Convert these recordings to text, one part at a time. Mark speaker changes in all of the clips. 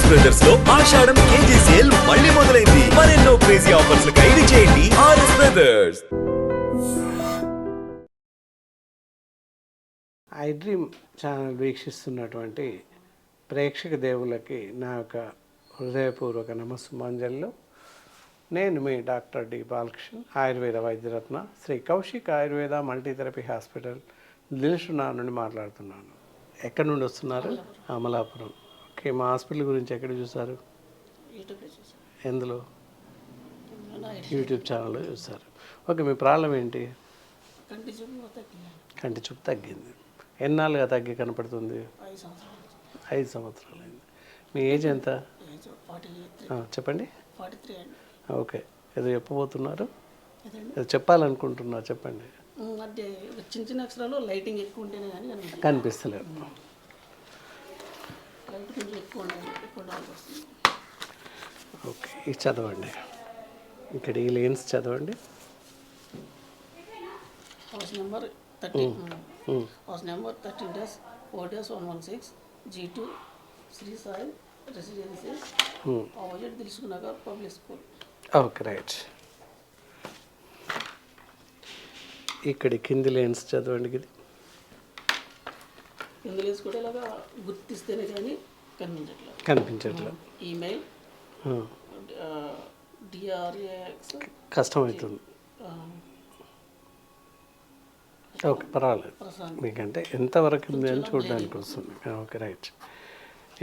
Speaker 1: RS brothers లో ఆషాఢం KG sale మళ్ళీ మొదలైంది. మరెన్నో క్రేజీ ఆఫర్స్ ఖైదీ చేయండి RS brothers.
Speaker 2: I dream channel వీక్షిస్తున్నటువంటి ప్రేక్షక దేవులకి నా యొక్క హృదయపూర్వక నమస్సుమాంజలు. నేను మీ డాక్టర్ డి బాలకృష్ణ, ఆయుర్వేద వైద్యరత్న, శ్రీ కౌశిక్ ఆయుర్వేద మల్టీథెరపీ హాస్పిటల్ దిల్సుఖ్నగర్ నుండి మాట్లాడుతున్నాను. ఎక్కడి నుండి వస్తున్నారు? అమలాపురం. ఓకే, మా హాస్పిటల్ గురించి ఎక్కడ చూసారు? ఎందులో? యూట్యూబ్ ఛానల్లో చూసారు. ఓకే, మీ ప్రాబ్లం ఏంటి? కంటి చూపు తగ్గింది. ఎన్నాళ్ళుగా తగ్గి కనపడుతుంది? 5 సంవత్సరాలు. మీ ఏజ్ ఎంత? చెప్పండి. ఓకే, ఏదో చెప్పబోతున్నారు, ఏదో చెప్పాలనుకుంటున్నారు, చెప్పండి.
Speaker 3: చిన్న చిన్న అక్షరాలు లైటింగ్ ఎక్కువ ఉంటేనే కానీ
Speaker 2: కనిపిస్తలేదు. ఓకే, ఇది చదవండి. ఇక్కడ ఈ లెన్స్ చదవండి.
Speaker 3: House number 13-4-116 G2 Shri Sai residency opposite Dilsukhnagar public school.
Speaker 2: Okay, right. ఇక్కడ కింది లెన్స్ చదవండి. ఇది
Speaker 3: కింద లెన్స్ కూడా ఇలాగా గుర్తిస్తేనే కానీ
Speaker 2: కనిపించట్లేదు.
Speaker 3: ఈమెయిల్ DRAX
Speaker 2: కష్టమవుతుంది. ఓకే, పర్వాలేదు. మీకంటే ఎంతవరకు ఉంది అని చూడడానికి వస్తుంది. Okay, right.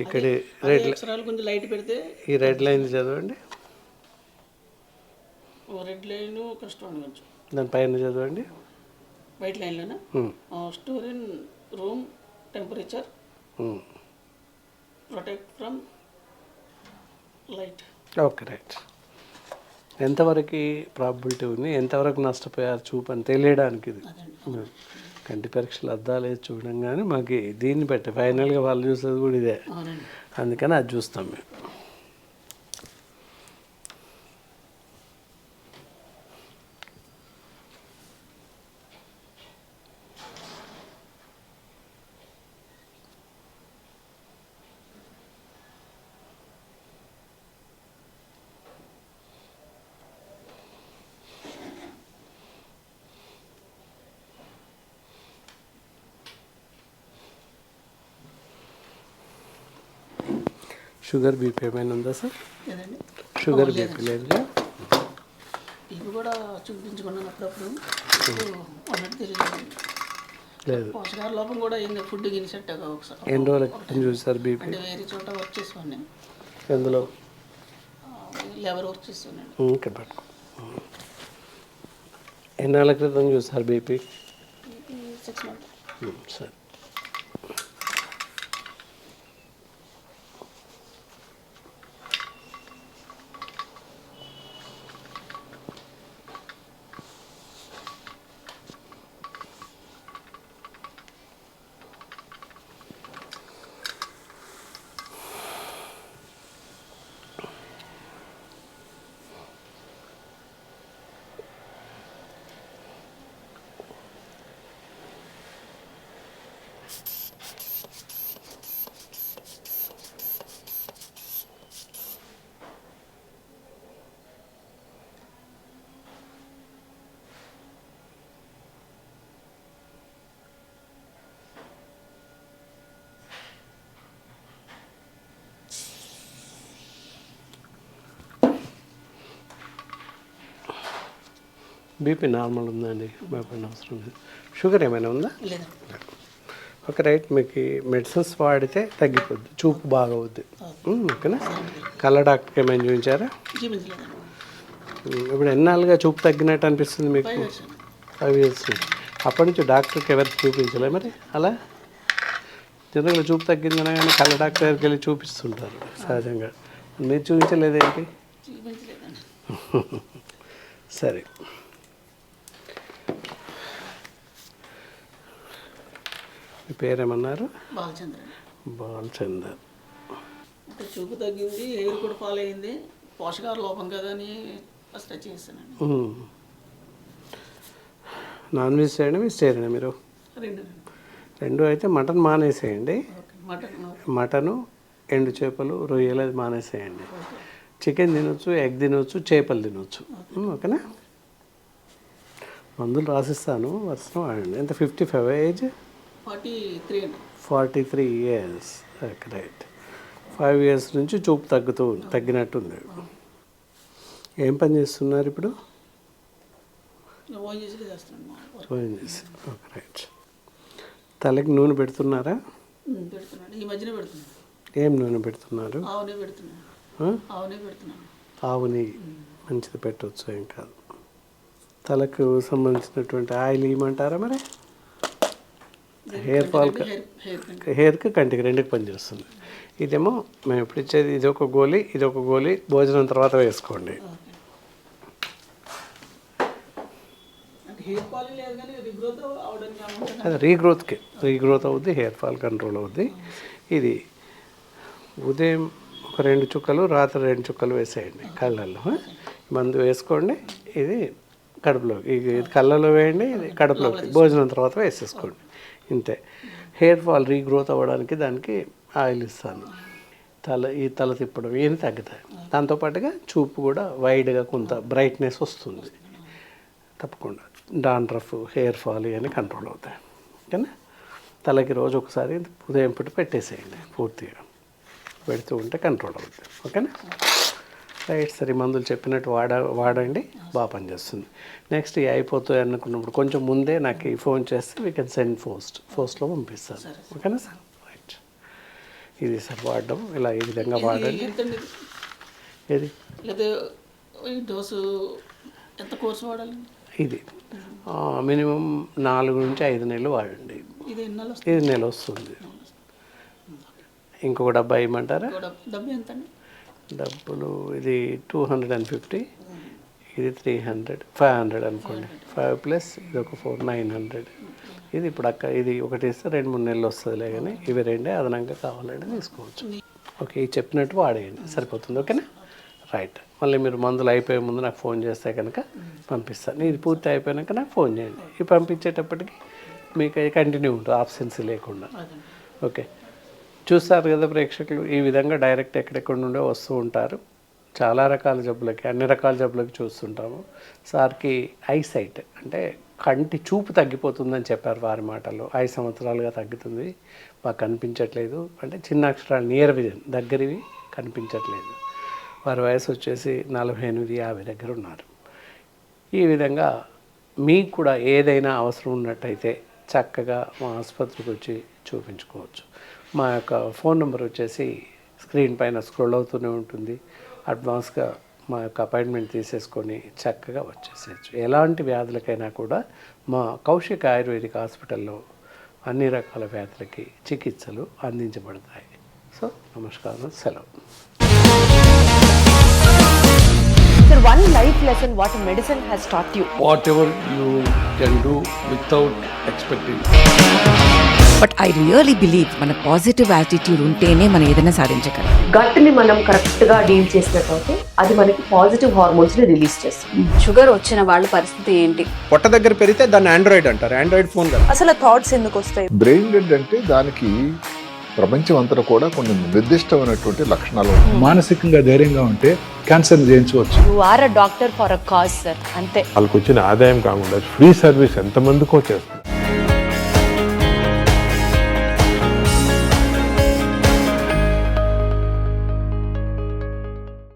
Speaker 2: ఇక్కడ రెడ్
Speaker 3: కొంచెం లైట్ పెడితే
Speaker 2: ఈ రెడ్ లైన్ చదవండి.
Speaker 3: రెడ్ లైన్ కష్టం కొంచెం.
Speaker 2: దానిపైన చదవండి.
Speaker 3: వైట్ లైన్లోనా? Store in room temperature, protect from light.
Speaker 2: Okay, right. ఎంతవరకు ప్రాబిలిటీ ఉంది, ఎంతవరకు నష్టపోయారు చూపు అని తెలియడానికి ఇది కంటి పరీక్షలు అద్దాలు చూడంగానే మాకు దీన్ని బట్టి ఫైనల్గా వాళ్ళు చూసేది కూడా ఇదే. అందుకని అది చూస్తాం మేము. షుగర్ బీపీ ఏమైనా ఉందా సార్?
Speaker 3: లేదండి.
Speaker 2: షుగర్ బీపీ లేదు.
Speaker 3: ఇవి కూడా చూపించుకున్నాను అప్పుడప్పుడు. అన్నట్టు తెలియదు.
Speaker 2: లేదు.
Speaker 3: పోషకాహార లోపం కూడా అయింది. ఫుడ్ గిని సెట్ ఒకసారి.
Speaker 2: ఎన్ని రోజులు చూసారు బీపీ?
Speaker 3: అంటే వేరే చోట వర్క్ చేస్తాను నేను.
Speaker 2: ఎందులో?
Speaker 3: లెవర్ వర్క్ చేస్తున్నాను.
Speaker 2: ఇక్కడ పట్టుకో. ఎన్నాళ్ళ క్రితం చూసారు బీపీ?
Speaker 3: 6 months.
Speaker 2: సరే. బీపీ నార్మల్ ఉందండి, భయపడిన అవసరం లేదు. షుగర్ ఏమైనా ఉందా?
Speaker 3: లేదు.
Speaker 2: Okay, right. మీకు మెడిసిన్స్ వాడితే తగ్గిపోద్ది, చూపు బాగా అవుద్ది. ఓకేనా? కళ్ళ డాక్టర్కి ఏమైనా చూపించారా? ఇప్పుడు ఎన్నాళ్ళుగా చూపు తగ్గినట్టు అనిపిస్తుంది మీకు? 5 years. అప్పటి నుంచి డాక్టర్కి ఎవరికి చూపించలే మరి? అలా జనరల్గా చూపు తగ్గిందనే కానీ కళ్ళ డాక్టర్ దగ్గరికి వెళ్ళి చూపిస్తుంటారు సహజంగా. మీరు చూపించలేదేంటి? సరే. మీ పేరేమన్నారు? బాలచంద్ర.
Speaker 3: చూపు తగ్గింది, హెయిర్ కూడా ఫాల్ అయింది, పోషకాహార లోపం కదా అని ఫస్ట్ చేస్తానండి.
Speaker 2: నాన్ వెజిటేరియన్ వెజిటేరియన్ మీరు? రెండు అయితే మటన్ మానేసేయండి. మటను ఎండు చేపలు రొయ్యలు అది మానేసేయండి. చికెన్ తినొచ్చు, ఎగ్ తినొచ్చు, చేపలు తినొచ్చు. ఓకేనా? మందులు రాసిస్తాను, వరుసగా వాడండి. ఎంత 55 ఏజ్?
Speaker 3: 43 అండి.
Speaker 2: 43 ఇయర్స్. రైట్. 5 ఇయర్స్ నుంచి చూపు తగ్గినట్టుంది. ఏం పని చేస్తున్నారు ఇప్పుడు?
Speaker 3: ఓన్ చేసి చేస్తున్నాను మా వర్క్.
Speaker 2: ఫోన్ చేసి. Okay, right. తలకి నూనె పెడుతున్నారా?
Speaker 3: పెడుతున్నాను, ఈ మధ్యనే పెడుతున్నాను.
Speaker 2: ఏం నూనె పెడుతున్నారు?
Speaker 3: ఆవునే పెడుతున్నాను. ఆవునే పెడుతున్నాను.
Speaker 2: ఆవు నెయ్యి మంచిది, పెట్టవచ్చు, ఏం కాదు. తలకు సంబంధించినటువంటి ఆయిల్ ఇవ్వమంటారా మరి? హెయిర్ ఫాల్కి, హెయిర్కి, కంటికి రెండుకి పనిచేస్తుంది. ఇదేమో మేము ఇప్పుడు ఇచ్చేది, ఇది ఒక గోళీ, ఇది ఒక గోళీ, భోజనం తర్వాత వేసుకోండి.
Speaker 3: హెయిర్ ఫాల్ లేదు కానీ రీగ్రోత్ అవడానికి
Speaker 2: అది రీగ్రోత్ అవుద్ది, హెయిర్ ఫాల్ కంట్రోల్ అవుద్ది. ఇది ఉదయం ఒక 2 చుక్కలు, రాత్రి 2 చుక్కలు వేసేయండి కళ్ళల్లో. మందు వేసుకోండి. ఇది కడుపులోకి, ఇది కళ్ళలో వేయండి, ఇది కడుపులోకి భోజనం తర్వాత వేసేసుకోండి. ఇంతే. హెయిర్ ఫాల్ రీగ్రోత్ అవ్వడానికి దానికి ఆయిల్ ఇస్తాను. ఈ తల తిప్పడం ఏమి తగ్గుతాయి. దాంతోపాటుగా చూపు కూడా వైడ్గా కొంత బ్రైట్నెస్ వస్తుంది. తప్పకుండా డాండ్రఫ్, హెయిర్ ఫాల్ ఇవన్నీ కంట్రోల్ అవుతాయి. ఓకేనా? తలకి రోజు ఒకసారి ఉదయం పూట పెట్టేసేయండి, పూర్తిగా పెడుతూ ఉంటే కంట్రోల్ అవుతుంది. ఓకేనా? రైట్. సరే, మందులు చెప్పినట్టు వాడండి, బాగా పనిచేస్తుంది. నెక్స్ట్ ఇవి అయిపోతాయి అనుకున్నప్పుడు కొంచెం ముందే నాకు ఫోన్ చేస్తే వీ కెన్ సెండ్ పోస్ట్లో పంపిస్తాను. ఓకేనా సార్? రైట్. ఇది సార్ వాడడం, ఇలా ఈ విధంగా వాడండి. ఏది
Speaker 3: లేదా ఈ డోసు ఎంత కోర్సు వాడాలి?
Speaker 2: ఇది మినిమం 4 నుంచి 5 నెలలు వాడండి.
Speaker 3: ఇది
Speaker 2: నెల వస్తుంది. ఇంకొక డబ్బా ఇవ్వమంటారా?
Speaker 3: డబ్బు ఎంత అండి?
Speaker 2: డబ్బులు ఇది 250, ఇది 300, 500 అనుకోండి. 5 ప్లస్ ఇది ఒక 4, 900. ఇది ఇప్పుడు ఇది ఒకటి ఇస్తే 2-3 నెలలు వస్తుందిలే, కానీ ఇవి 2 అదనంగా కావాలంటే తీసుకోవచ్చు. ఓకే, ఇది చెప్పినట్టు వాడేయండి, సరిపోతుంది. ఓకేనా? రైట్. మళ్ళీ మీరు మందులు అయిపోయే ముందు నాకు ఫోన్ చేస్తే కనుక పంపిస్తాను. ఇది పూర్తి అయిపోయాక నాకు ఫోన్ చేయండి. ఇవి పంపించేటప్పటికి మీకు అది కంటిన్యూ ఉంటుంది, ఆబ్సెన్సీ లేకుండా. ఓకే, చూస్తారు కదా ప్రేక్షకులు, ఈ విధంగా డైరెక్ట్ ఎక్కడెక్కడ నుండో వస్తూ ఉంటారు. చాలా రకాల జబ్బులకి, అన్ని రకాల జబ్బులకి చూస్తుంటాము. సార్కి ఐసైట్ అంటే కంటి చూపు తగ్గిపోతుందని చెప్పారు వారి మాటల్లో. 5 సంవత్సరాలుగా తగ్గుతుంది, మాకు కనిపించట్లేదు అంటే చిన్న అక్షరాలు, నియర్ విజన్, దగ్గరివి కనిపించట్లేదు. వారి వయసు వచ్చేసి 48-50 దగ్గర ఉన్నారు. ఈ విధంగా మీకు కూడా ఏదైనా అవసరం ఉన్నట్టయితే చక్కగా మా ఆసుపత్రికి వచ్చి చూపించుకోవచ్చు. మా యొక్క ఫోన్ నెంబర్ వచ్చేసి స్క్రీన్ పైన స్క్రోల్ అవుతూనే ఉంటుంది. అడ్వాన్స్గా మా యొక్క అపాయింట్మెంట్ తీసేసుకొని చక్కగా వచ్చేసేయచ్చు. ఎలాంటి వ్యాధులకైనా కూడా మా కౌశిక్ ఆయుర్వేదిక్ హాస్పిటల్లో అన్ని రకాల వ్యాధులకి చికిత్సలు అందించబడతాయి. సో నమస్కారం, సెలవు.
Speaker 4: Sir, one life lesson what medicine has taught you.
Speaker 2: Whatever you can do without expecting.
Speaker 5: But I really believe మన పాజిటివ్ యాటిట్యూడ్ ఉంటేనే మనం ఏదైనా సాధించగలం.
Speaker 4: గట్ని మనం కరెక్ట్గా డీల్ చేసినట్లయితే అది మనకి పాజిటివ్ హార్మోన్స్ని రిలీజ్ చేస్తుంది.
Speaker 6: షుగర్ వచ్చిన వాళ్ళ పరిస్థితి ఏంటి?
Speaker 2: పొట్ట దగ్గర పెరిగితే దాన్ని ఆండ్రాయిడ్ అంటారు, ఆండ్రాయిడ్ ఫోన్ కదా.
Speaker 4: అసలు థాట్స్ ఎందుకు వస్తాయి?
Speaker 7: బ్రెయిన్ డెడ్ అంటే దానికి ప్రపంచం అంతా కూడా కొన్ని నిర్దిష్టమైనటువంటి లక్షణాలు ఉన్నాయి.
Speaker 8: మానసికంగా ధైర్యంగా ఉంటే క్యాన్సర్ జయించవచ్చు.
Speaker 4: You are a doctor for a cause sir, అంతే.
Speaker 9: వాళ్ళకి వచ్చిన ఆదాయం కాకుండా ఫ్రీ సర్వీస్ ఎంతమందికో చేస్తుంది.